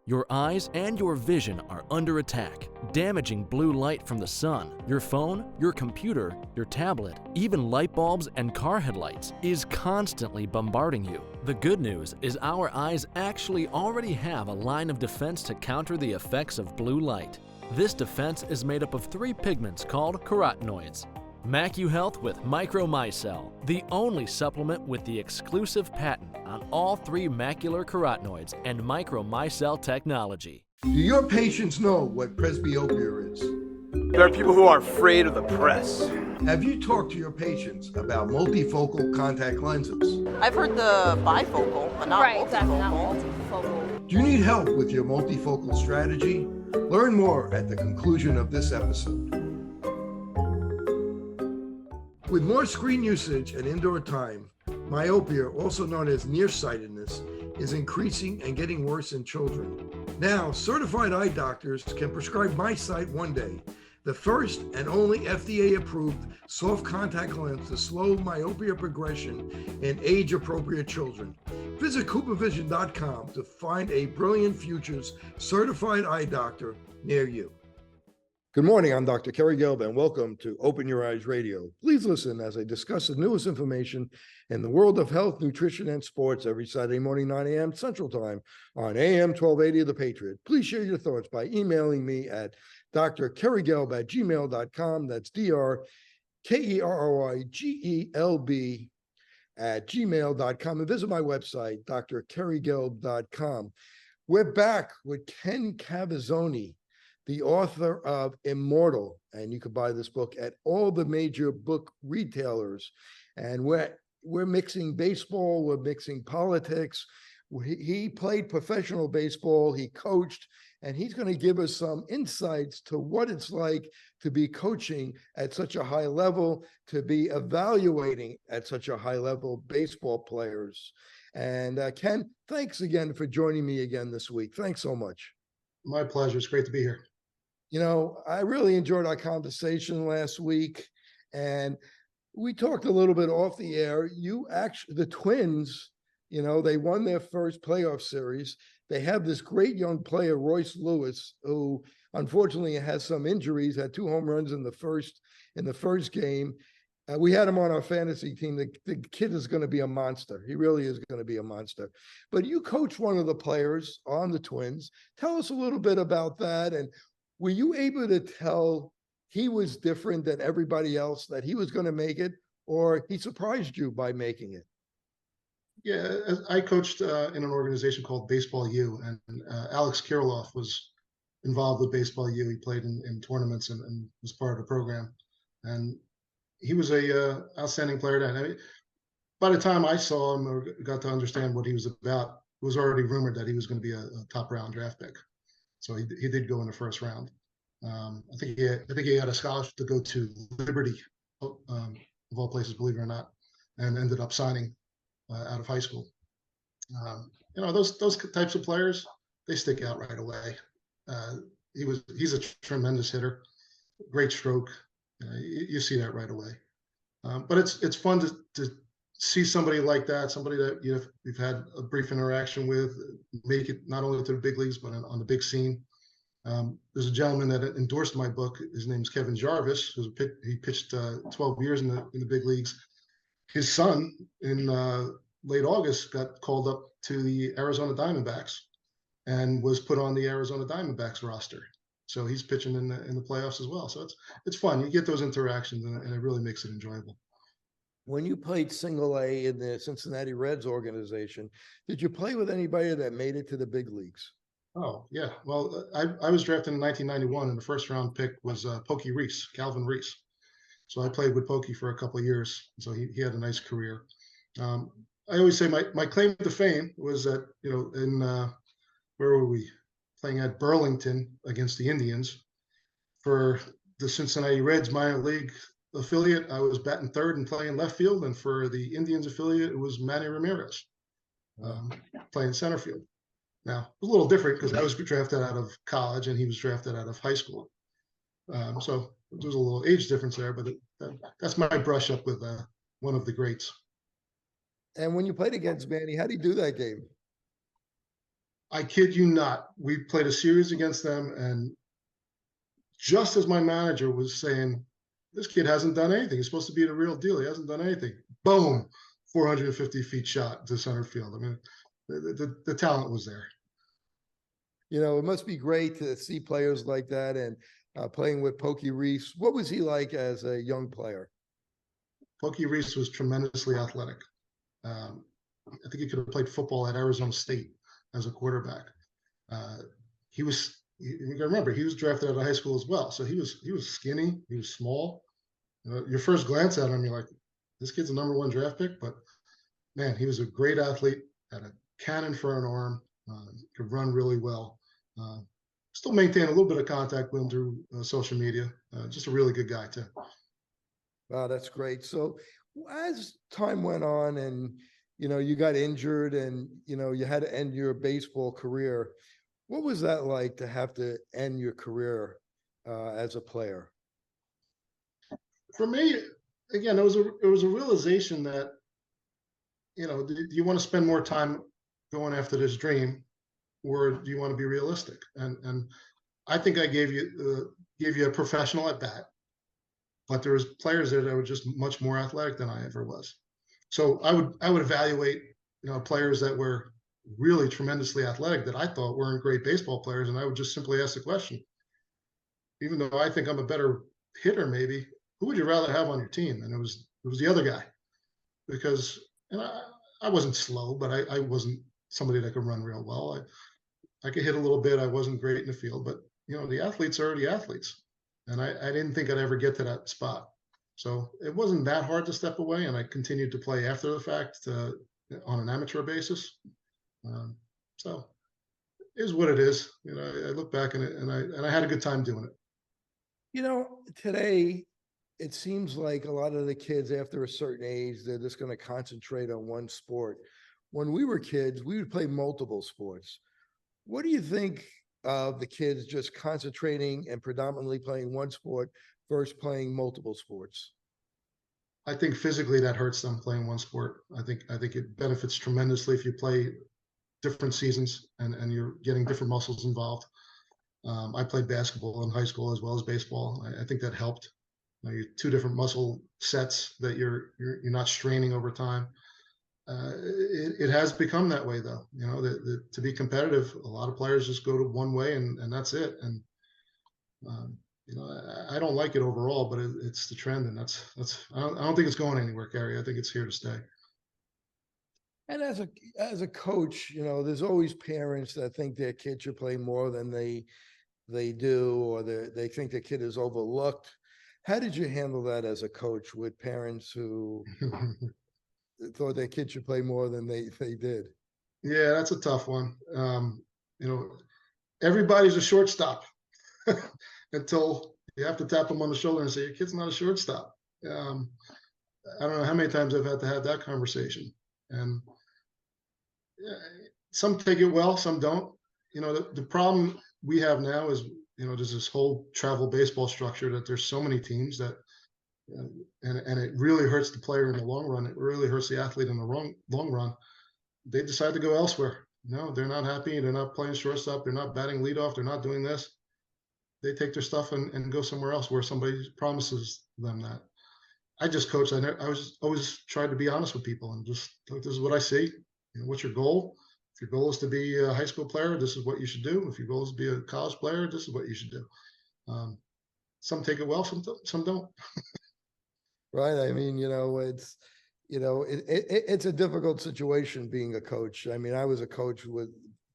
Your eyes and your vision are under attack, damaging blue light from the sun. Your phone, your computer, your tablet, even light bulbs and car headlights is constantly bombarding you. The good news is our eyes actually already have a line of defense to counter the effects of blue light. This defense is made up of 3 pigments called carotenoids. MacuHealth with Micromicelle, the only supplement with the exclusive patent on all 3 macular carotenoids and Micromicelle technology. Do your patients know what presbyopia is? There are people who are afraid of the press. Have you talked to your patients about multifocal contact lenses? I've heard the bifocal, but not multifocal. Exactly, not multifocal. Do you need help with your multifocal strategy? Learn more at the conclusion of this episode. With more screen usage and indoor time, myopia, also known as nearsightedness, is increasing and getting worse in children. Now, certified eye doctors can prescribe MiSight One Day, the first and only FDA-approved soft contact lens to slow myopia progression in age-appropriate children. Visit CooperVision.com to find a Brilliant Futures certified eye doctor near you. Good morning, I'm Dr. Kerry Gelb, and welcome to Open Your Eyes Radio. Please listen as I discuss the newest information in the world of health, nutrition, and sports every Saturday morning, 9 a.m. Central Time on AM 1280 The Patriot. Please share your thoughts by emailing me at drkerrygelb@gmail.com. That's drkerrygelb@gmail.com. And visit my website, drkerrygelb.com. We're back with Ken Cavazzoni, the author of Immortal, and you can buy this book at all the major book retailers. And we're mixing baseball, we're mixing politics. He played professional baseball, he coached, and he's going to give us some insights to what it's like to be coaching at such a high level, to be evaluating at such a high level baseball players. And Ken, thanks again for joining me again this week. Thanks so much. My pleasure. It's great to be here. You know, I really enjoyed our conversation last week, and we talked a little bit off the air. The Twins, you know, they won their first playoff series. They have this great young player, Royce Lewis, who unfortunately has some injuries, had 2 home runs in the first game. We had him on our fantasy team. The kid is going to be a monster. He really is going to be a monster. But you coach one of the players on the Twins. Tell us a little bit about that. And were you able to tell he was different than everybody else, that he was going to make it, or he surprised you by making it? Yeah, I coached in an organization called Baseball U, and Alex Kirilloff was involved with Baseball U. He played in tournaments and was part of the program. And he was a outstanding player then. I mean, by the time I saw him or got to understand what he was about, it was already rumored that he was going to be a top round draft pick. So he did go in the first round. I think he had a scholarship to go to Liberty, of all places, believe it or not, and ended up signing out of high school. You know, those types of players, they stick out right away. He's a tremendous hitter, great stroke. You see that right away. But it's fun to see somebody like that, somebody that you've had a brief interaction with, make it not only to the big leagues, but on the big scene. There's a gentleman that endorsed my book. His name is Kevin Jarvis. He pitched 12 years in the big leagues. His son in late August got called up to the Arizona Diamondbacks and was put on the Arizona Diamondbacks roster. So he's pitching in the playoffs as well. So it's fun. You get those interactions, and it really makes it enjoyable. When you played single A in the Cincinnati Reds organization, did you play with anybody that made it to the big leagues? Oh, yeah. Well, I was drafted in 1991, and the first round pick was Pokey Reese, Calvin Reese. So I played with Pokey for a couple of years. So he had a nice career. I always say my claim to fame was that, you know, in where were we? Playing at Burlington against the Indians. For the Cincinnati Reds minor league affiliate, I was batting third and playing left field. And for the Indians affiliate, it was Manny Ramirez playing center field. Now, it was a little different because I was drafted out of college and he was drafted out of high school. So there's a little age difference there, but that's my brush up with one of the greats. And when you played against Manny, how do you do that game? I kid you not, we played a series against them, and just as my manager was saying, this kid hasn't done anything. He's supposed to be the real deal. He hasn't done anything. Boom, 450 feet shot to center field. I mean, the talent was there. You know, it must be great to see players like that, and playing with Pokey Reese. What was he like as a young player? Pokey Reese was tremendously athletic. I think he could have played football at Arizona State as a quarterback. You got to remember, he was drafted out of high school as well. So he was skinny, he was small. Your first glance at him, you're like, this kid's a #1 draft pick. But man, he was a great athlete, had a cannon for an arm, could run really well. Still maintain a little bit of contact with him through social media. Just a really good guy too. Wow, that's great. So as time went on and, you know, you got injured and, you know, you had to end your baseball career, what was that like to have to end your career as a player? For me, again, it was a realization that, you know, do you want to spend more time going after this dream, or do you want to be realistic? And I think I gave you a professional at bat, but there was players there that were just much more athletic than I ever was. So I would evaluate, you know, players that were really tremendously athletic that I thought weren't great baseball players, and I would just simply ask the question, even though I think I'm a better hitter, maybe, who would you rather have on your team? And it was the other guy, because, and I wasn't slow, but I wasn't somebody that could run real well. I could hit a little bit. I wasn't great in the field, but you know, the athletes are the athletes, and I didn't think I'd ever get to that spot. So it wasn't that hard to step away, and I continued to play after the fact on an amateur basis. So it is what it is. You know, I look back and I had a good time doing it. You know, today it seems like a lot of the kids after a certain age, they're just going to concentrate on one sport. When we were kids, we would play multiple sports. What do you think of the kids just concentrating and predominantly playing one sport versus playing multiple sports? I think physically that hurts them playing one sport. I think it benefits tremendously if you play different seasons and you're getting different muscles involved. I played basketball in high school as well as baseball. I think that helped. You know, two different muscle sets that you're not straining over time. It has become that way though. You know, to be competitive, a lot of players just go to one way and that's it. And you know, I don't like it overall, but it's the trend, and that's I don't think it's going anywhere, Gary. I think it's here to stay. And as a coach, you know, there's always parents that think their kid should play more than they do, or they think their kid is overlooked. How did you handle that as a coach with parents who thought their kid should play more than they did? Yeah, that's a tough one. You know, everybody's a shortstop until you have to tap them on the shoulder and say, your kid's not a shortstop. I don't know how many times I've had to have that conversation. And some take it well, some don't. You know, the problem we have now is, you know, there's this whole travel baseball structure that there's so many teams that, and it really hurts the player in the long run. It really hurts the athlete in the long run. They decide to go elsewhere. No, they're not happy. They're not playing shortstop. They're not batting leadoff. They're not doing this. They take their stuff and go somewhere else where somebody promises them that. I just coach. I was always tried to be honest with people and just like, this is what I see. You know, what's your goal? If your goal is to be a high school player, this is what you should do. If your goal is to be a college player, this is what you should do. Some take it well, some don't. Right. I mean, you know, it's a difficult situation being a coach. I mean, I was a coach with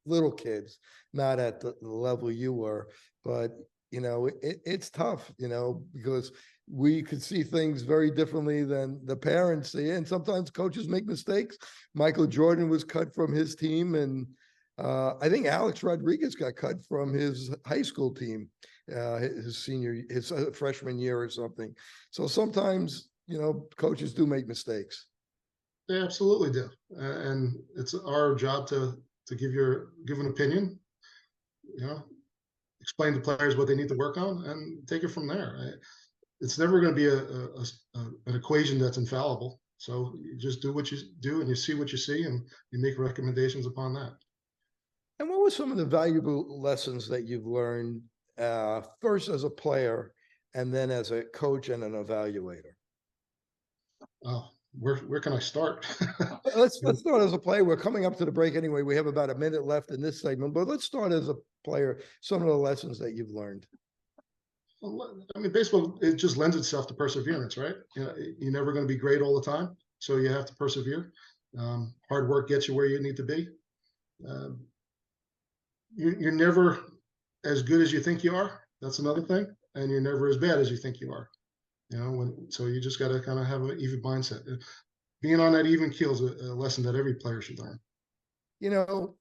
little kids, not at the level you were, but you know, it's tough, you know, because we could see things very differently than the parents see. And sometimes coaches make mistakes. Michael Jordan was cut from his team. And I think Alex Rodriguez got cut from his high school team, his freshman year or something. So sometimes, you know, coaches do make mistakes. They absolutely do. And it's our job to give an opinion, you know, explain to players what they need to work on and take it from there. It's never going to be an equation that's infallible. So you just do what you do and you see what you see and you make recommendations upon that. And what were some of the valuable lessons that you've learned, first as a player and then as a coach and an evaluator? Oh, where can I start? Let's start as a player. We're coming up to the break anyway. We have about a minute left in this segment, but let's start as a player. Some of the lessons that you've learned. Well, I mean, baseball, it just lends itself to perseverance, right? You know, you're never going to be great all the time, so you have to persevere. Hard work gets you where you need to be. Um, you're never as good as you think you are. That's another thing, and you're never as bad as you think you are. You know, so you just got to kind of have an even mindset. Being on that even keel is a lesson that every player should learn. You know,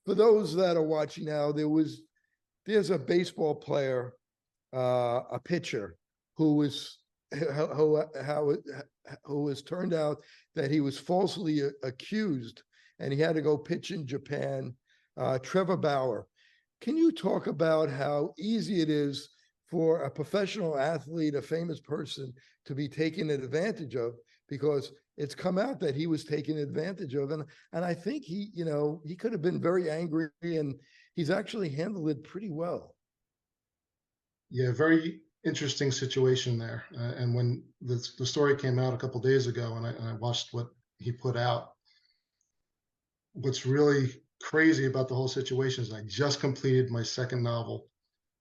for those that are watching now, there's a baseball player, a pitcher who was who was turned out that he was falsely accused, and he had to go pitch in Japan. Trevor Bauer. Can you talk about how easy it is for a professional athlete, a famous person, to be taken advantage of, because it's come out that he was taken advantage of, and I think he could have been very angry, and he's actually handled it pretty well. Yeah, very interesting situation there. And when the story came out a couple days ago, and I watched what he put out, what's really crazy about the whole situation is I just completed my second novel.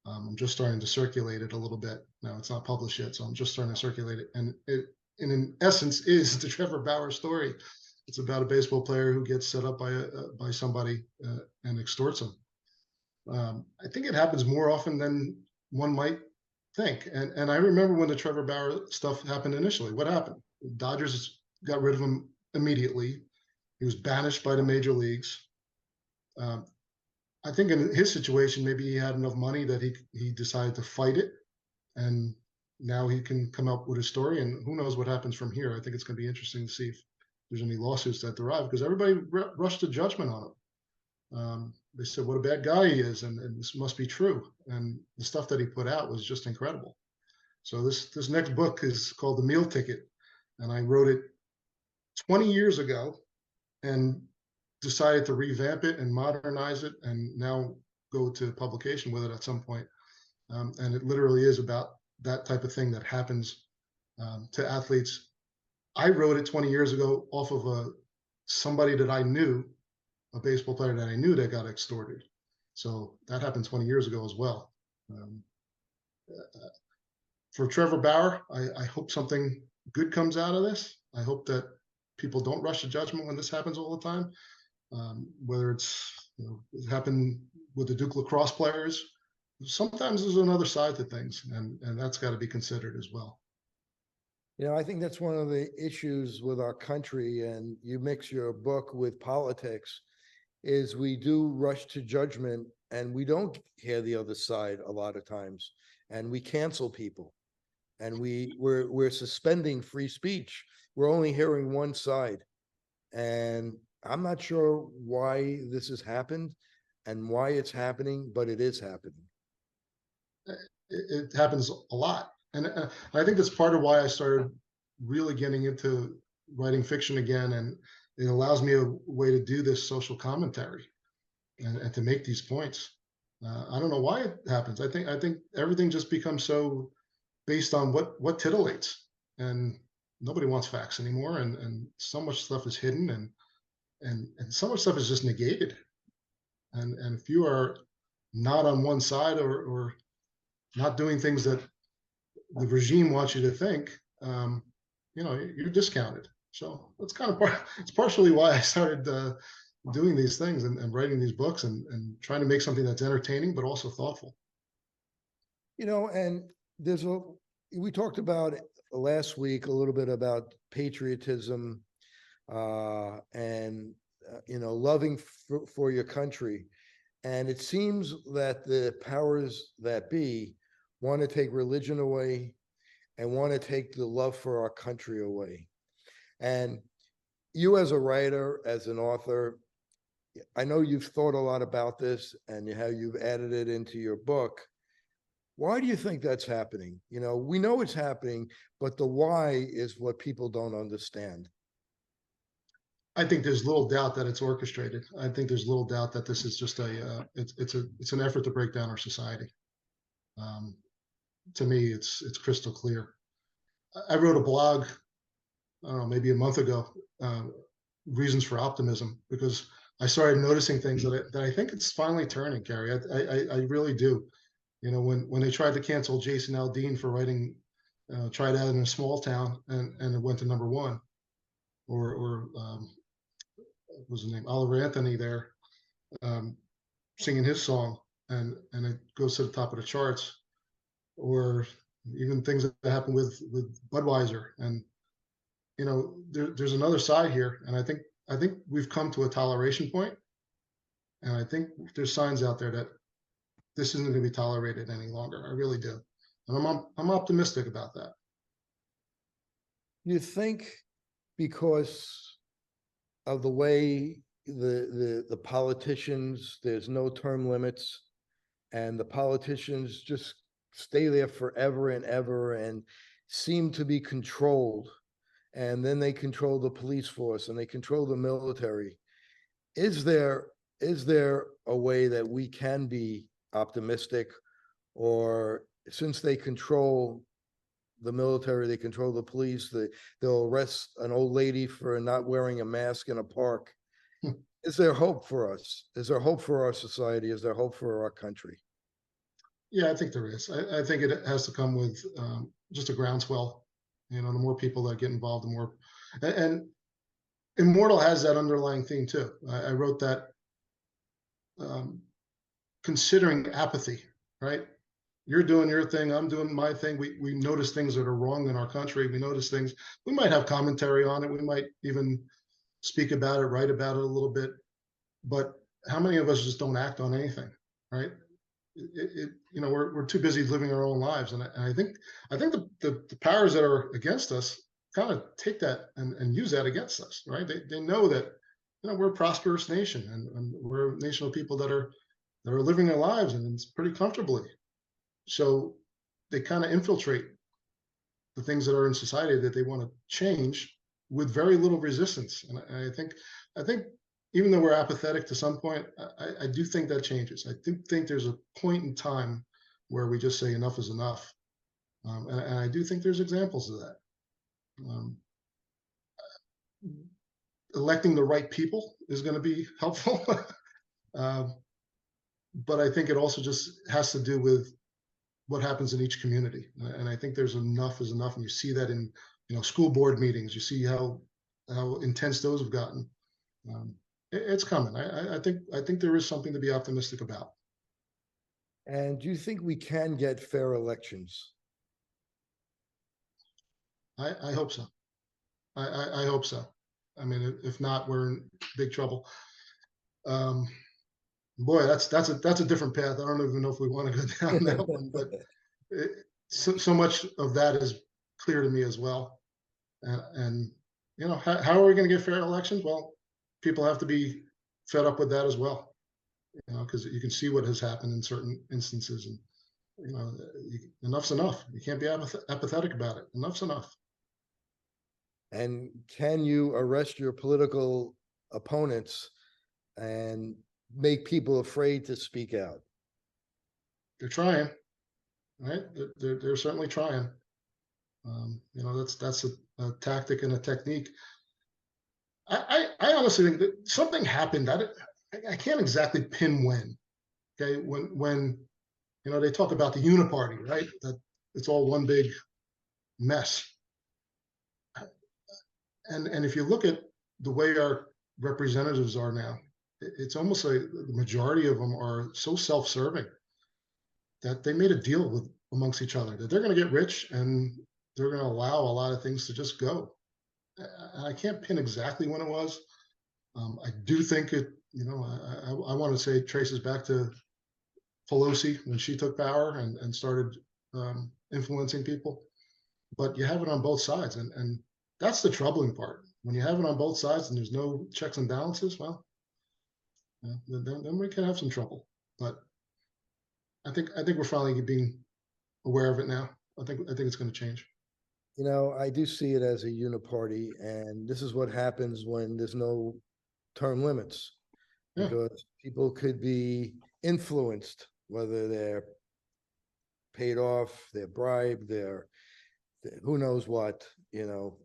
I'm just starting to circulate it a little bit. Now it's not published yet, so I'm just starting to circulate it. And it, in essence, is the Trevor Bauer story. It's about a baseball player who gets set up by somebody and extorts him. I think it happens more often than one might think. And I remember when the Trevor Bauer stuff happened initially. What happened? The Dodgers got rid of him immediately. He was banished by the major leagues. I think in his situation, maybe he had enough money that he decided to fight it, and now he can come up with a story. And who knows what happens from here? I think it's going to be interesting to see if there's any lawsuits that derive, because everybody rushed to judgment on him. They said what a bad guy he is, and this must be true. And the stuff that he put out was just incredible. So this next book is called The Meal Ticket, and I wrote it 20 years ago, and decided to revamp it and modernize it, and now go to publication with it at some point. And it literally is about that type of thing that happens to athletes. I wrote it 20 years ago off of somebody that I knew, a baseball player that I knew that got extorted. So that happened 20 years ago as well. For Trevor Bauer, I hope something good comes out of this. I hope that people don't rush to judgment when this happens all the time. Whether it's, it happened with the Duke lacrosse players, sometimes there's another side to things, and that's got to be considered as well. I think that's one of the issues with our country, and you mix your book with politics, is we do rush to judgment, and we don't hear the other side a lot of times, and we cancel people, and we're suspending free speech. We're only hearing one side, and I'm not sure why this has happened and why it's happening, but it is happening. It happens a lot. And I think that's part of why I started really getting into writing fiction again. And it allows me a way to do this social commentary and to make these points. I don't know why it happens. I think everything just becomes so based on what titillates, and nobody wants facts anymore. And so much stuff is hidden, and so much stuff is just negated. And if you are not on one side or not doing things that the regime wants you to think, you're discounted. So that's kind of it's partially why I started doing these things and writing these books and trying to make something that's entertaining but also thoughtful. And we talked about last week a little bit about patriotism and loving for your country. And it seems that the powers that be want to take religion away and want to take the love for our country away. And you, as a writer, as an author, I know you've thought a lot about this and how you've added it into your book. Why do you think that's happening? We know it's happening, but the why is what people don't understand. I think there's little doubt that it's orchestrated. I think there's little doubt that this is just it's an effort to break down our society. Um, to me, it's crystal clear. I wrote a blog, I don't know, maybe a month ago, reasons for optimism, because I started noticing things that I think it's finally turning, Gary. I really do. You know, when they tried to cancel Jason Aldean for writing, tried out in a small town, and it went to #1, or what was his name, Oliver Anthony there, um, singing his song, and it goes to the top of the charts, or even things that happen with Budweiser. And you know, there's another side here, and I think we've come to a toleration point, and I think there's signs out there that this isn't going to be tolerated any longer. I really do, and I'm optimistic about that. You think because of the way the politicians, there's no term limits, and the politicians just stay there forever and ever and seem to be controlled, and then they control the police force and they control the military. Is there a way that we can be optimistic, or since they control the military, they control the police, they'll arrest an old lady for not wearing a mask in a park? Is there hope for us? Is there hope for our society? Is there hope for our country? Yeah, I think there is. I think it has to come with just a groundswell. You know, the more people that get involved, the more. And Immortal has that underlying theme too. I wrote that considering apathy, right? You're doing your thing, I'm doing my thing. We notice things that are wrong in our country. We notice things. We might have commentary on it. We might even speak about it, write about it a little bit. But how many of us just don't act on anything, right? You know, we're too busy living our own lives, and I think the powers that are against us kind of take that and use that against us, right? They know that, you know, we're a prosperous nation, and we're a nation of people that are living their lives, and it's pretty comfortably. So they kind of infiltrate the things that are in society that they want to change with very little resistance. And I think even though we're apathetic to some point, I do think that changes. I do think there's a point in time where we just say enough is enough. And I do think there's examples of that. Electing the right people is going to be helpful. But I think it also just has to do with what happens in each community. And I think there's enough is enough. And you see that in, you know, school board meetings. You see how intense those have gotten. It's coming. I think there is something to be optimistic about. And do you think we can get fair elections? I hope so. I hope so. I mean, if not, we're in big trouble. Boy, that's a different path. I don't even know if we want to go down that one, but so much of that is clear to me as well. And you know, how are we going to get fair elections? Well, people have to be fed up with that as well. You know, because you can see what has happened in certain instances, and you know, enough's enough. You can't be apathetic about it. Enough's enough. And can you arrest your political opponents and make people afraid to speak out? They're trying, right? They're certainly trying. You know, that's a tactic and a technique. I honestly think that something happened. I can't exactly pin when. Okay, when you know, they talk about the uniparty, right? That it's all one big mess. And if you look at the way our representatives are now, it's almost like the majority of them are so self-serving that they made a deal with amongst each other that they're going to get rich and they're going to allow a lot of things to just go. I can't pin exactly when it was. I do think it, you know, I want to say it traces back to Pelosi when she took power and started influencing people. But you have it on both sides, and that's the troubling part. When you have it on both sides and there's no checks and balances, well, you know, then we can have some trouble. But I think we're finally being aware of it now. I think it's going to change. You know, I do see it as a uniparty, and this is what happens when there's no term limits, Yeah. because people could be influenced, whether they're paid off, they're bribed, they're who knows what,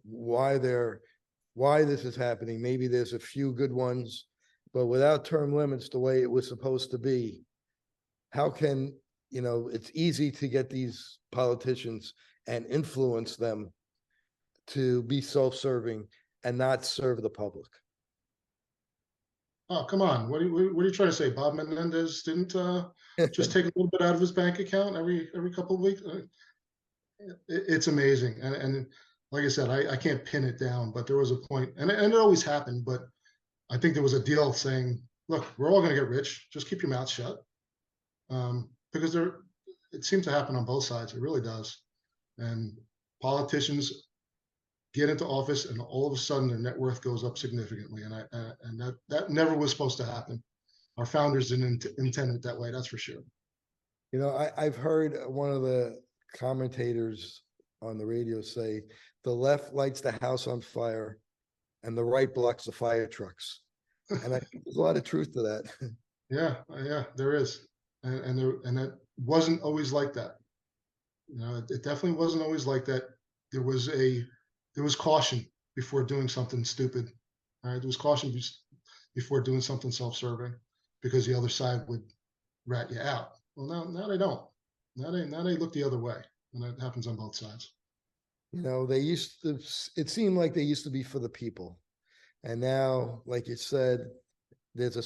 why this is happening. Maybe there's a few good ones, but without term limits the way it was supposed to be, how can, it's easy to get these politicians and influence them to be self-serving and not serve the public. Oh, come on. What are you trying to say? Bob Menendez didn't just take a little bit out of his bank account every couple of weeks? It's amazing. And like I said, I can't pin it down, but there was a point, and it always happened, but I think there was a deal saying, look, we're all going to get rich. Just keep your mouth shut. Because it seems to happen on both sides. It really does. And politicians get into office, and all of a sudden their net worth goes up significantly. And that never was supposed to happen. Our founders didn't intend it that way. That's for sure. I've heard one of the commentators on the radio say the left lights the house on fire and the right blocks the fire trucks. And I think there's a lot of truth to that. Yeah, there is. And that wasn't always like that. It definitely wasn't always like that. There was caution before doing something stupid. All right, there was caution before doing something self-serving, because the other side would rat you out. Well, now they don't. Now they look the other way, and that happens on both sides. It seemed like they used to be for the people, and now, like you said, there's a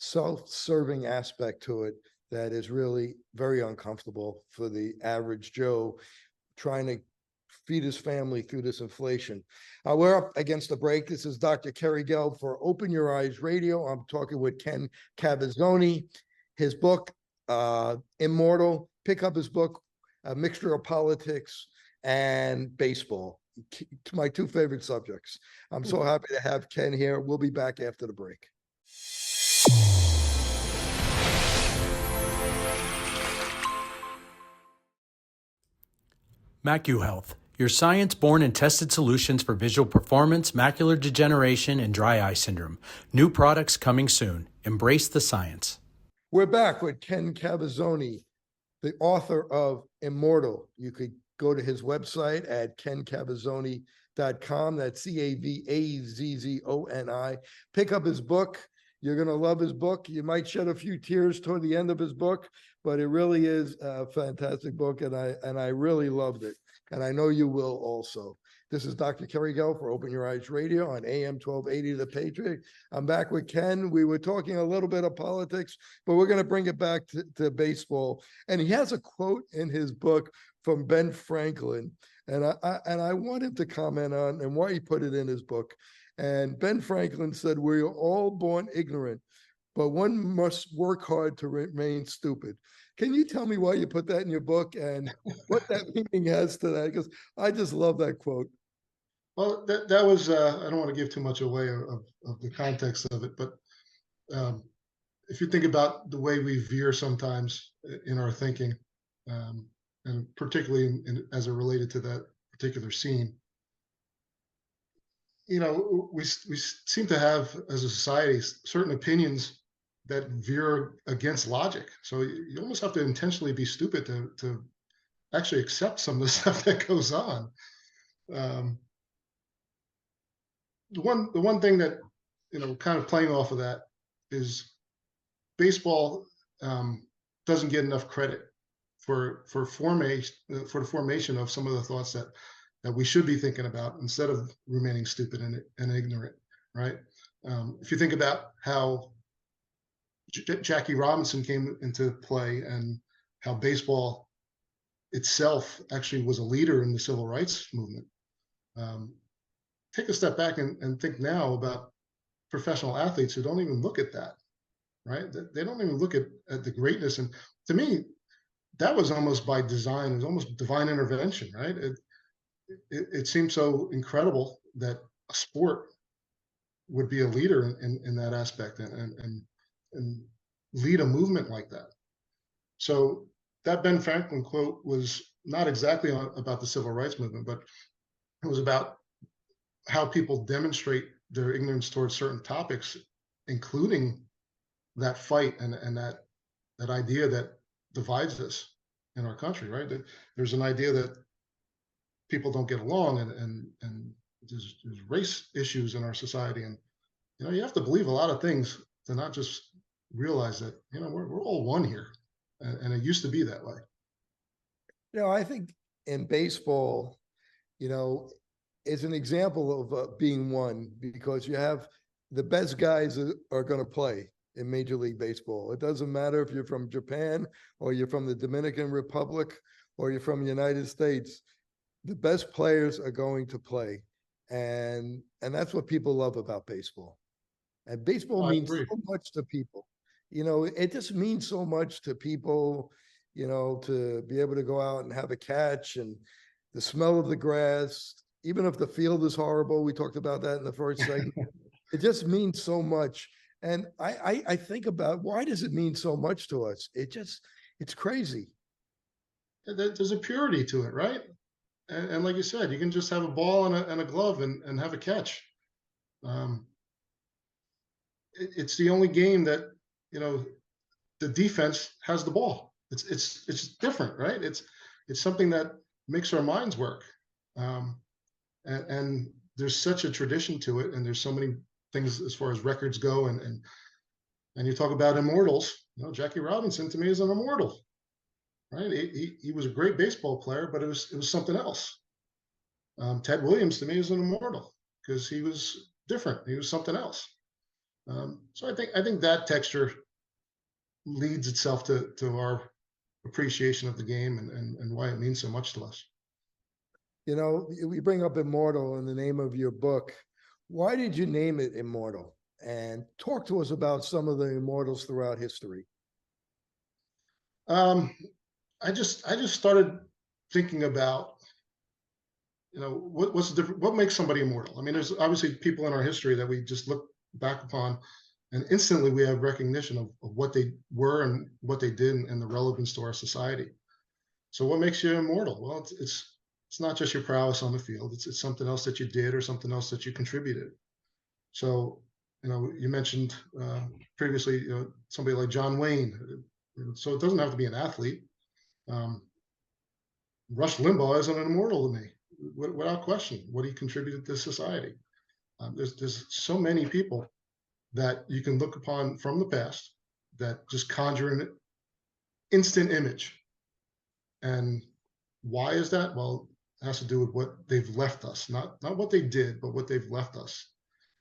self-serving aspect to it that is really very uncomfortable for the average Joe trying to feed his family through this inflation. We're up against the break. This is Dr. Kerry Gelb for Open Your Eyes Radio. I'm talking with Ken Cavazzoni. His book, Immortal. Pick up his book, A Mixture of Politics and Baseball. My two favorite subjects. I'm so happy to have Ken here. We'll be back after the break. MacuHealth, your science-born and tested solutions for visual performance, macular degeneration, and dry eye syndrome. New products coming soon. Embrace the science. We're back with Ken Cavazzoni, the author of Immortal. You could go to his website at kencavazzoni.com. That's Cavazzoni. Pick up his book. You're going to love his book. You might shed a few tears toward the end of his book, but it really is a fantastic book, and I really loved it, and I know you will also. This is Dr. Kerry Gelb for Open Your Eyes Radio on AM 1280 The Patriot. I'm back with Ken. We were talking a little bit of politics, but we're going to bring it back to baseball. And he has a quote in his book from Ben Franklin, and I want him to comment on and why he put it in his book. And Ben Franklin said, "We are all born ignorant, but one must work hard to remain stupid." Can you tell me why you put that in your book and what that meaning has to that? Because I just love that quote. Well, that was, I don't want to give too much away of the context of it, but if you think about the way we veer sometimes in our thinking, and particularly as it related to that particular scene, we seem to have, as a society, certain opinions that veer against logic. So you almost have to intentionally be stupid to actually accept some of the stuff that goes on. The one thing that, kind of playing off of that, is baseball doesn't get enough credit for the formation of some of the thoughts that we should be thinking about, instead of remaining stupid and ignorant, right? If you think about how Jackie Robinson came into play, and how baseball itself actually was a leader in the civil rights movement. Take a step back and think now about professional athletes who don't even look at that, right? They don't even look at the greatness. And to me, that was almost by design. It was almost divine intervention, right? It seemed so incredible that a sport would be a leader in that aspect and lead a movement like that. So that Ben Franklin quote was not exactly about the civil rights movement, but it was about how people demonstrate their ignorance towards certain topics, including that fight and that idea that divides us in our country, right? There's an idea that people don't get along, and there's race issues in our society, and you have to believe a lot of things to not just realize that we're all one here, and it used to be that way. I think in baseball, is an example of being one, because you have the best guys are going to play in Major League Baseball. It doesn't matter if you're from Japan or you're from the Dominican Republic or you're from the United States. The best players are going to play, and that's what people love about baseball. And baseball means so much to people. It just means so much to people. To be able to go out and have a catch, and the smell of the grass, even if the field is horrible. We talked about that in the first segment. It just means so much. And I think about, why does it mean so much to us? It's crazy. There's a purity to it, right? And like you said, you can just have a ball and a glove and have a catch. It's the only game that, the defense has the ball. It's different, right? It's something that makes our minds work. And there's such a tradition to it, and there's so many things as far as records go, and you talk about immortals. Jackie Robinson to me is an immortal, right? He was a great baseball player, but it was something else. Ted Williams to me is an immortal because he was different. He was something else. So I think that texture leads itself to our appreciation of the game and why it means so much to us. We bring up Immortal in the name of your book. Why did you name it Immortal? And talk to us about some of the immortals throughout history. I just started thinking about, what's the difference, what makes somebody immortal? I mean, there's obviously people in our history that we just look back upon, and instantly we have recognition of what they were and what they did and the relevance to our society. So what makes you immortal? Well, it's not just your prowess on the field. It's something else that you did or something else that you contributed. So, you mentioned previously, somebody like John Wayne. So it doesn't have to be an athlete. Rush Limbaugh is an immortal to me, without question, what he contributed to society. There's so many people that you can look upon from the past that just conjure an instant image. And why is that? Well, it has to do with what they've left us, not what they did, but what they've left us.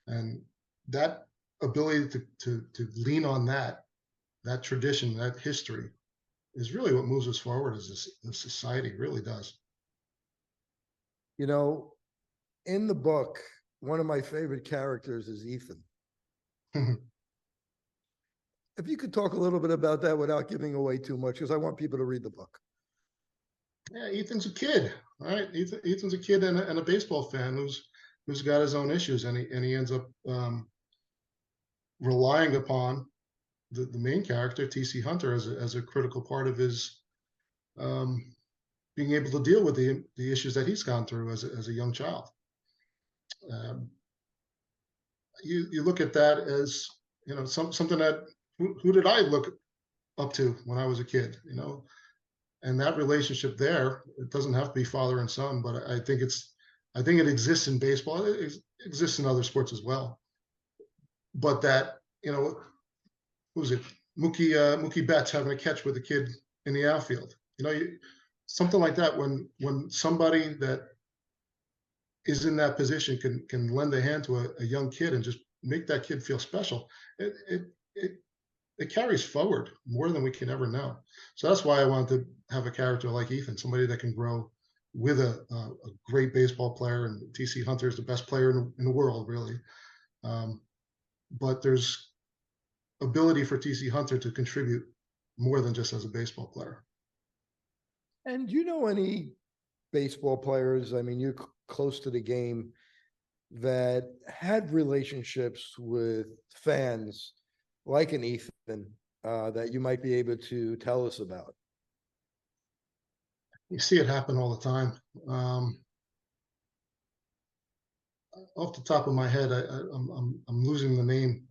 And that ability to lean on that tradition, that history, is really what moves us forward as a society. It really does. In the book, one of my favorite characters is Ethan. If you could talk a little bit about that without giving away too much, because I want people to read the book. Yeah, Ethan's a kid, right? Ethan's a kid and a baseball fan who's got his own issues, and he ends up relying upon the main character, T.C. Hunter, as a critical part of his being able to deal with the issues that he's gone through as a young child. You look at that as something that who did I look up to when I was a kid, and that relationship there, it doesn't have to be father and son, but I think it exists in baseball. It exists in other sports as well. But that, who was it? Mookie Betts having a catch with a kid in the outfield. Something like that. When somebody that is in that position can lend a hand to a young kid and just make that kid feel special, it carries forward more than we can ever know. So that's why I wanted to have a character like Ethan, somebody that can grow with a great baseball player, and T.C. Hunter is the best player in the world, really. But there's ability for T.C. Hunter to contribute more than just as a baseball player. And do you know any baseball players, I mean, you're close to the game, that had relationships with fans like an Ethan that you might be able to tell us about? You see it happen all the time. Off the top of my head, I'm losing the name.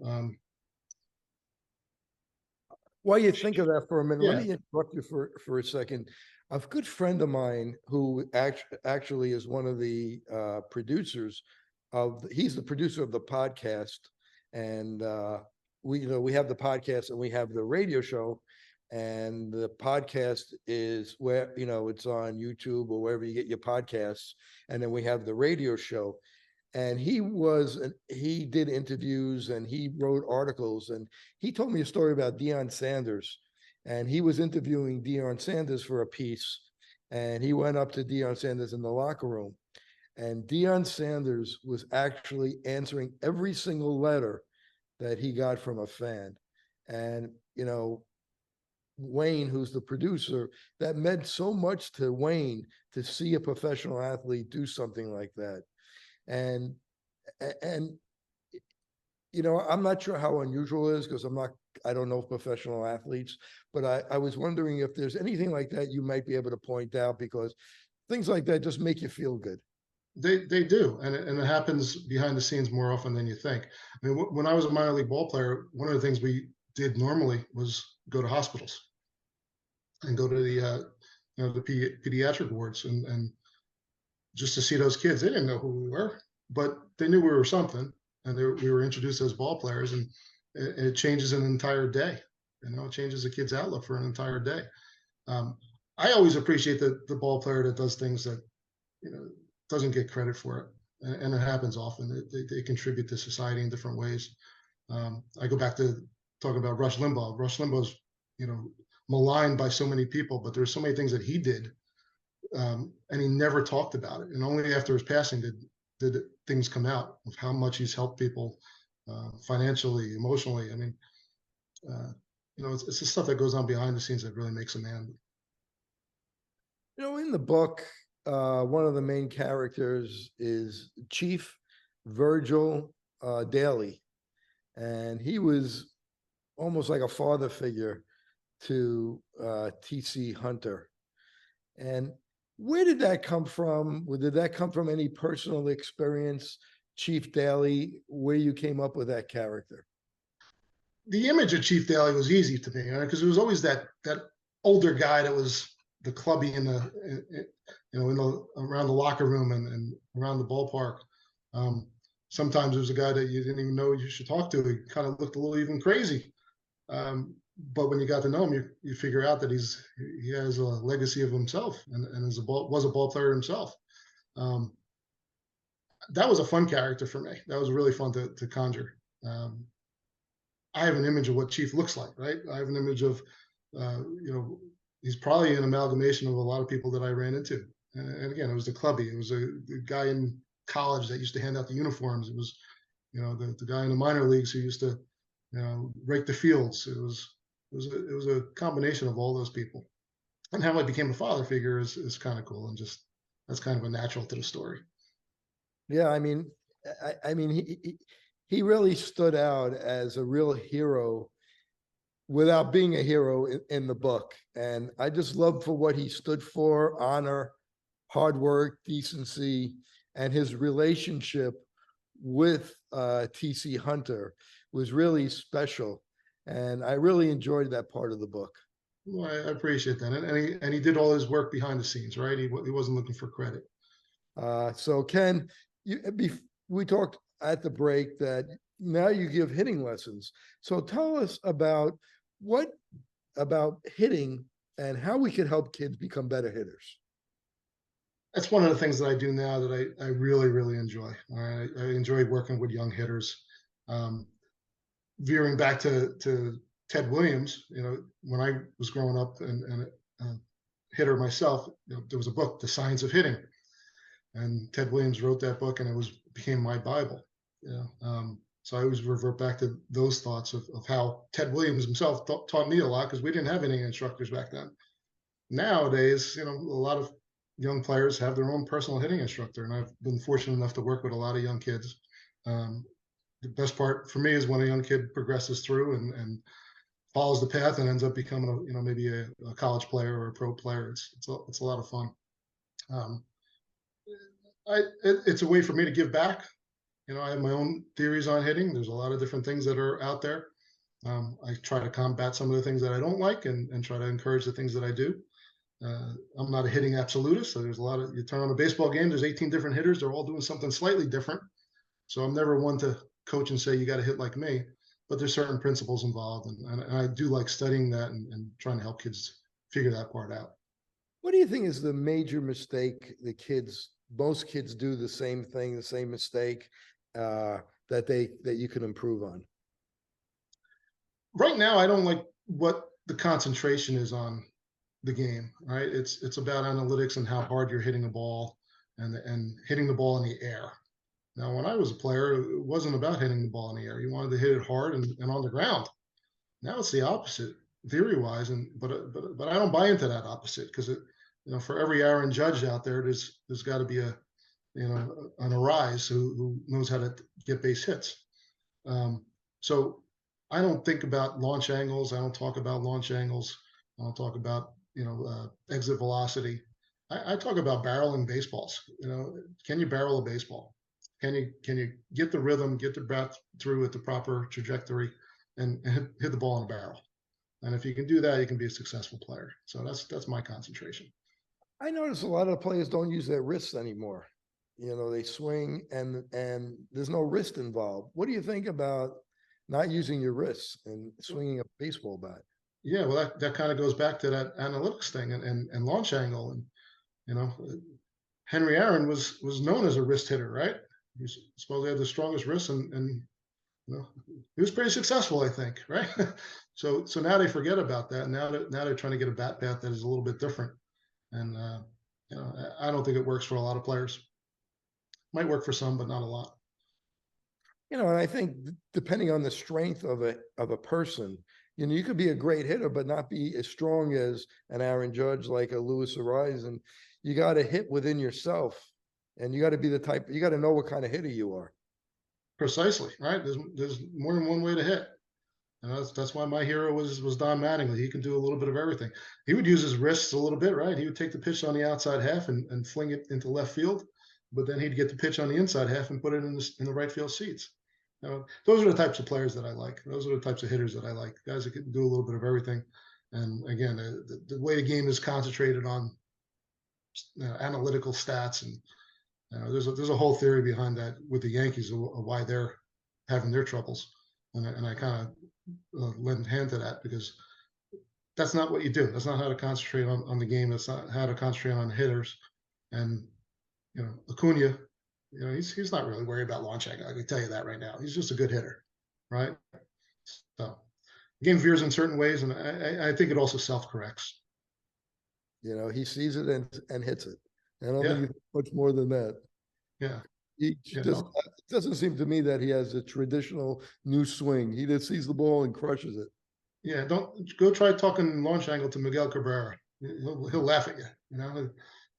While you think of that for a minute, let Yeah. me interrupt you for a second. A good friend of mine who actually is one of the producers he's the producer of the podcast, and we have the podcast and we have the radio show, and the podcast is where it's on YouTube or wherever you get your podcasts, and then we have the radio show. And he did interviews and he wrote articles, and he told me a story about Deion Sanders, and he was interviewing Deion Sanders for a piece, and he went up to Deion Sanders in the locker room, and Deion Sanders was actually answering every single letter that he got from a fan. And Wayne, who's the producer, that meant so much to Wayne to see a professional athlete do something like that. And I'm not sure how unusual it is, because I don't know professional athletes, but I was wondering if there's anything like that you might be able to point out, because things like that just make you feel good. They do, and it happens behind the scenes more often than you think. I mean, when I was a minor league ball player, one of the things we did normally was go to hospitals and go to the pediatric wards and just to see those kids. They didn't know who we were, but they knew we were something, and we were introduced as ball players, and it changes an entire day. It changes a kid's outlook for an entire day. I always appreciate the ball player that does things that doesn't get credit for it, and it happens often. They contribute to society in different ways. I go back to talking about Rush Limbaugh. Rush Limbaugh's maligned by so many people, but there's so many things that he did. And he never talked about it. And only after his passing did things come out of how much he's helped people financially, emotionally. I mean, it's the stuff that goes on behind the scenes that really makes a man. In the book, one of the main characters is Chief Virgil Daly, and he was almost like a father figure to T.C. Hunter. And where did that come from? Did that come from any personal experience, Chief Daly, where you came up with that character? The image of Chief Daly was easy to me, because it was always that older guy that was the clubby around the locker room and around the ballpark. Sometimes it was a guy that you didn't even know you should talk to. He kind of looked a little even crazy. But when you got to know him, you figure out that he has a legacy of himself and was a ball player himself. That was a fun character for me. That was really fun to conjure. I have an image of what Chief looks like, right? I have an image of, he's probably an amalgamation of a lot of people that I ran into. And again, it was the clubby. It was the guy in college that used to hand out the uniforms. It was, the guy in the minor leagues who used to, rake the fields. It was a combination of all those people. And how I became a father figure is kind of cool, and just that's kind of a natural to the story. Yeah, I mean, he really stood out as a real hero without being a hero in the book. And I just love for what he stood for: honor, hard work, decency, and his relationship with T.C. Hunter was really special. And I really enjoyed that part of the book. Well, I appreciate that. And he did all his work behind the scenes, right? He wasn't looking for credit. So Ken, we talked at the break that now you give hitting lessons. So tell us about hitting and how we can help kids become better hitters. That's one of the things that I do now that I really, really enjoy. I enjoy working with young hitters. Veering back to Ted Williams, when I was growing up and a hitter myself, there was a book, The Science of Hitting, and Ted Williams wrote that book, and it became my Bible. So I always revert back to those thoughts of how Ted Williams himself taught me a lot, because we didn't have any instructors back then. Nowadays, a lot of young players have their own personal hitting instructor, and I've been fortunate enough to work with a lot of young kids. The best part for me is when a young kid progresses through and follows the path and ends up becoming maybe a college player or a pro player. It's a lot of fun. It's a way for me to give back. I have my own theories on hitting. There's a lot of different things that are out there. I try to combat some of the things that I don't like and try to encourage the things that I do. I'm not a hitting absolutist, so there's a lot of, you turn on a baseball game, there's 18 different hitters, they're all doing something slightly different. So I'm never one to coach and say you got to hit like me, but there's certain principles involved, and I do like studying that and trying to help kids figure that part out. What do you think is the major mistake most kids do the same thing, the same mistake that you can improve on? Right now, I don't like what the concentration is on the game, right? It's about analytics and how hard you're hitting a ball and hitting the ball in the air. Now, when I was a player, it wasn't about hitting the ball in the air. You wanted to hit it hard and on the ground. Now it's the opposite, theory-wise, but I don't buy into that opposite, because for every Aaron Judge out there, there's got to be an Arise who knows how to get base hits. So I don't think about launch angles. I don't talk about launch angles. I don't talk about exit velocity. I talk about barreling baseballs. Can you barrel a baseball? Can you get the rhythm, get the breath through at the proper trajectory, and hit the ball in a barrel? And if you can do that, you can be a successful player. So that's my concentration. I notice a lot of players don't use their wrists anymore. They swing and there's no wrist involved. What do you think about not using your wrists and swinging a baseball bat? Yeah, well, that kind of goes back to that analytics thing and launch angle. And Henry Aaron was known as a wrist hitter, right? He's supposed to have the strongest wrist, and he was pretty successful, I think, right? So now they forget about that. Now they're trying to get a bat path that is a little bit different, and I don't think it works for a lot of players. Might work for some, but not a lot. And I think depending on the strength of a person, you could be a great hitter, but not be as strong as an Aaron Judge, like a Luis Ariz. And you got to hit within yourself, and you got to be you got to know what kind of hitter you are. Precisely, right? There's more than one way to hit. And that's why my hero was Don Mattingly. He can do a little bit of everything. He would use his wrists a little bit, right? He would take the pitch on the outside half and fling it into left field, but then he'd get the pitch on the inside half and put it in the right field seats. Those are the types of players that I like. Those are the types of hitters that I like. Guys that can do a little bit of everything. And again, the way the game is concentrated on analytical stats, and there's a whole theory behind that with the Yankees of why they're having their troubles. And I kind of lend hand to that, because that's not what you do. That's not how to concentrate on the game. That's not how to concentrate on hitters. And Acuna, he's not really worried about launch angle. I can tell you that right now. He's just a good hitter, right? So the game veers in certain ways, and I think it also self-corrects. He sees it and hits it. I don't think he's much more than that. Yeah. It doesn't seem to me that he has a traditional new swing. He just sees the ball and crushes it. Yeah, don't go try talking launch angle to Miguel Cabrera. He'll laugh at you.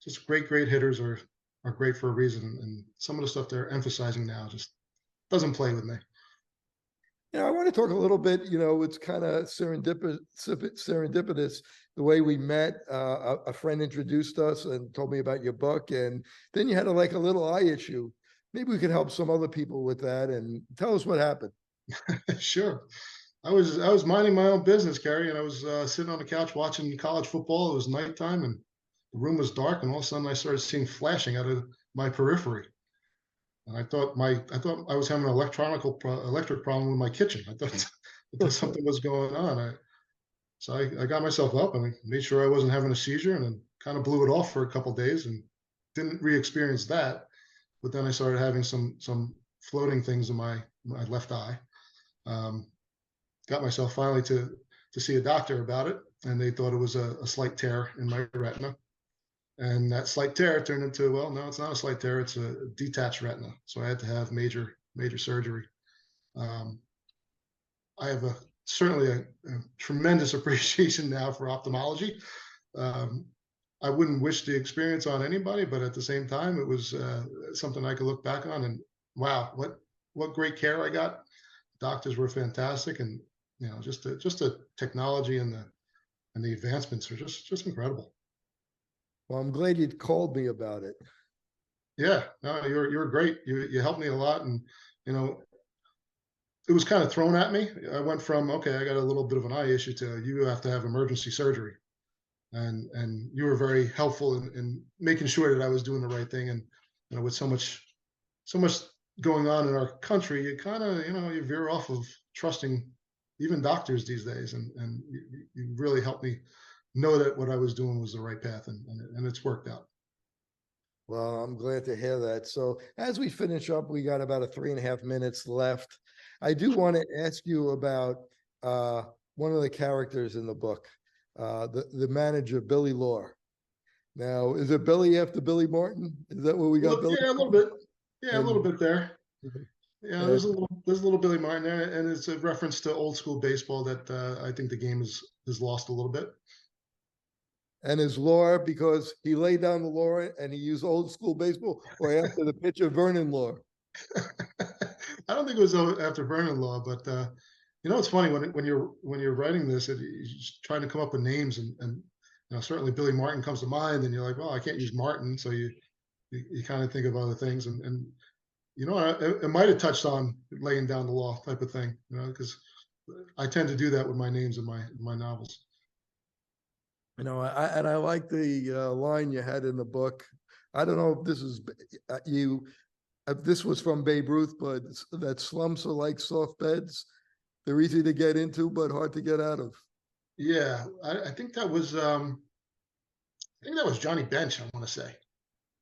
Just great hitters are great for a reason, and some of the stuff they're emphasizing now just doesn't play with me. I want to talk a little bit. It's kind of serendipitous the way we met. A friend introduced us and told me about your book, and then you had a little eye issue. Maybe we could help some other people with that, and tell us what happened. Sure. I was minding my own business, Kerry, and I was sitting on the couch watching college football. It was nighttime, and the room was dark, and all of a sudden I started seeing flashing out of my periphery. And I thought I was having an electric problem with my kitchen. I thought something was going on. So I got myself up and I made sure I wasn't having a seizure, and then kind of blew it off for a couple of days and didn't re-experience that. But then I started having some floating things in my left eye. Got myself finally to see a doctor about it, and they thought it was a slight tear in my retina. And that slight tear turned into, well, no, it's not a slight tear. It's a detached retina. So I had to have major surgery. I have certainly a tremendous appreciation now for ophthalmology. I wouldn't wish the experience on anybody, but at the same time, it was something I could look back on and, wow, what great care I got. Doctors were fantastic, and just the technology and the advancements are just incredible. Well, I'm glad you called me about it. Yeah, no, you're great. You helped me a lot, and it was kind of thrown at me. I went from, okay, I got a little bit of an eye issue, to you have to have emergency surgery, and you were very helpful in making sure that I was doing the right thing. And with so much going on in our country, you kind of you veer off of trusting even doctors these days, and you really helped me know that what I was doing was the right path, and it's worked out. Well, I'm glad to hear that. So as we finish up, we got about 3.5 minutes left. I do want to ask you about one of the characters in the book, the manager, Billy Lohr. Now, is it Billy after Billy Martin? Is that what we got? Billy? Yeah, a little bit. Yeah, a little bit there. Yeah, there's a little Billy Martin there, and it's a reference to old school baseball that I think the game has lost a little bit. And his Lohr because he laid down the Lohr and he used old school baseball, or after the pitcher Vernon Lohr? I don't think it was after Vernon Lohr, but it's funny when you're writing this, you're trying to come up with names, and certainly Billy Martin comes to mind, and you're like, well, I can't use Martin, so you kind of think of other things, and it might have touched on laying down the law type of thing, because I tend to do that with my names in my novels. I like the line you had in the book. I don't know if this is if this was from Babe Ruth, but that slumps are like soft beds. They're easy to get into, but hard to get out of. Yeah, I think that was Johnny Bench, I want to say.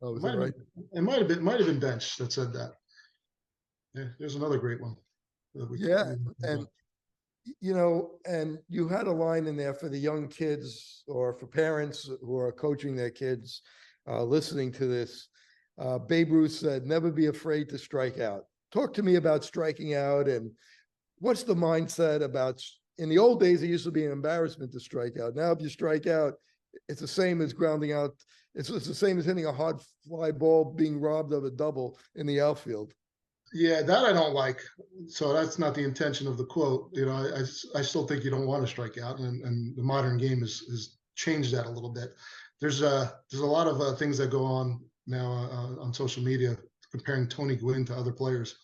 Oh, is that right? It might have been Bench that said that. Yeah, there's another great one. Yeah, and and you had a line in there for the young kids or for parents who are coaching their kids listening to this. Babe Ruth said, never be afraid to strike out. Talk to me about striking out, and what's the mindset about, in the old days, it used to be an embarrassment to strike out. Now, if you strike out, it's the same as grounding out. It's the same as hitting a hard fly ball being robbed of a double in the outfield. Yeah, that I don't like. So that's not the intention of the quote. I still think you don't want to strike out, and the modern game has changed that a little bit. There's a lot of things that go on now on social media comparing Tony Gwynn to other players.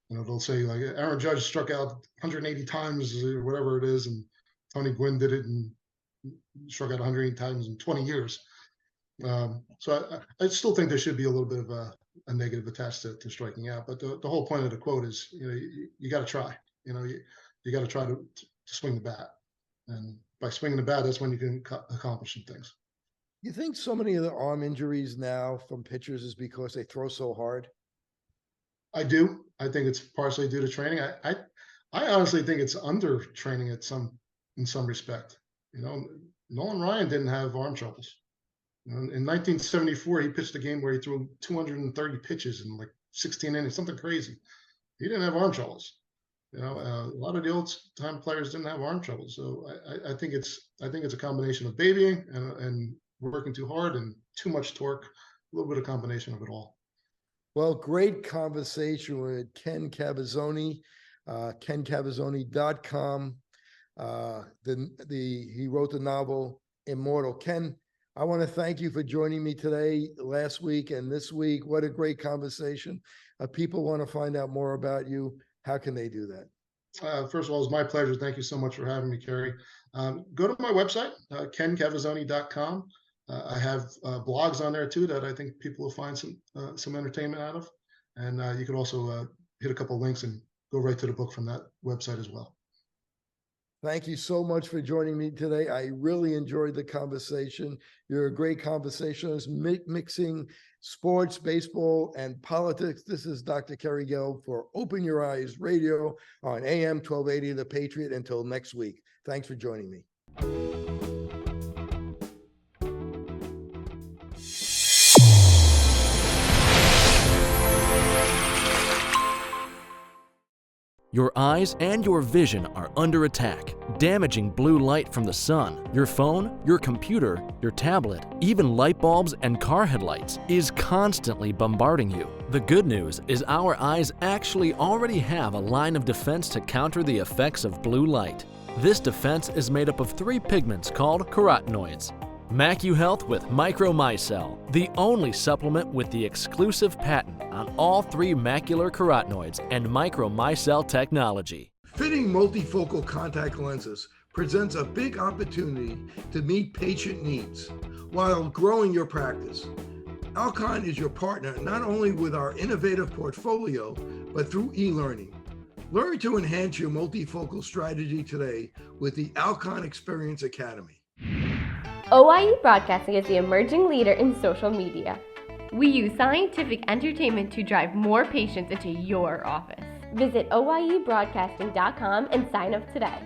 They'll say like Aaron Judge struck out 180 times or whatever it is, and Tony Gwynn did it and struck out 180 times in 20 years. So I still think there should be a little bit of a negative attached to striking out. But the whole point of the quote is, you got to try. You got to try to swing the bat, and by swinging the bat, that's when you can accomplish some things. You think so many of the arm injuries now from pitchers is because they throw so hard? I do. I think it's partially due to training. I honestly think it's under training in some respect. Nolan Ryan didn't have arm troubles. In 1974, he pitched a game where he threw 230 pitches in like 16 innings, something crazy. He didn't have arm troubles. A lot of the old time players didn't have arm troubles. So I think it's a combination of babying and working too hard and too much torque, a little bit of combination of it all. Well, great conversation with Ken Cavazzoni, kencavazzoni.com. He wrote the novel Immortal. Ken, I want to thank you for joining me today, last week and this week. What a great conversation. People want to find out more about you. How can they do that? First of all, it's my pleasure. Thank you so much for having me, Kerry. Go to my website, kencavazzoni.com. I have blogs on there too that I think people will find some entertainment out of. And you can also hit a couple of links and go right to the book from that website as well. Thank you so much for joining me today. I really enjoyed the conversation. You're a great conversationalist, mixing sports, baseball, and politics. This is Dr. Kerry Gelb for Open Your Eyes Radio on AM 1280 The Patriot. Until next week. Thanks for joining me. Your eyes and your vision are under attack, damaging blue light from the sun. Your phone, your computer, your tablet, even light bulbs and car headlights is constantly bombarding you. The good news is our eyes actually already have a line of defense to counter the effects of blue light. This defense is made up of 3 pigments called carotenoids. MacuHealth with Micromicelle, the only supplement with the exclusive patent on all 3 macular carotenoids and Micromicelle technology. Fitting multifocal contact lenses presents a big opportunity to meet patient needs while growing your practice. Alcon is your partner not only with our innovative portfolio, but through e-learning. Learn to enhance your multifocal strategy today with the Alcon Experience Academy. OIE Broadcasting is the emerging leader in social media. We use scientific entertainment to drive more patients into your office. Visit oiebroadcasting.com and sign up today.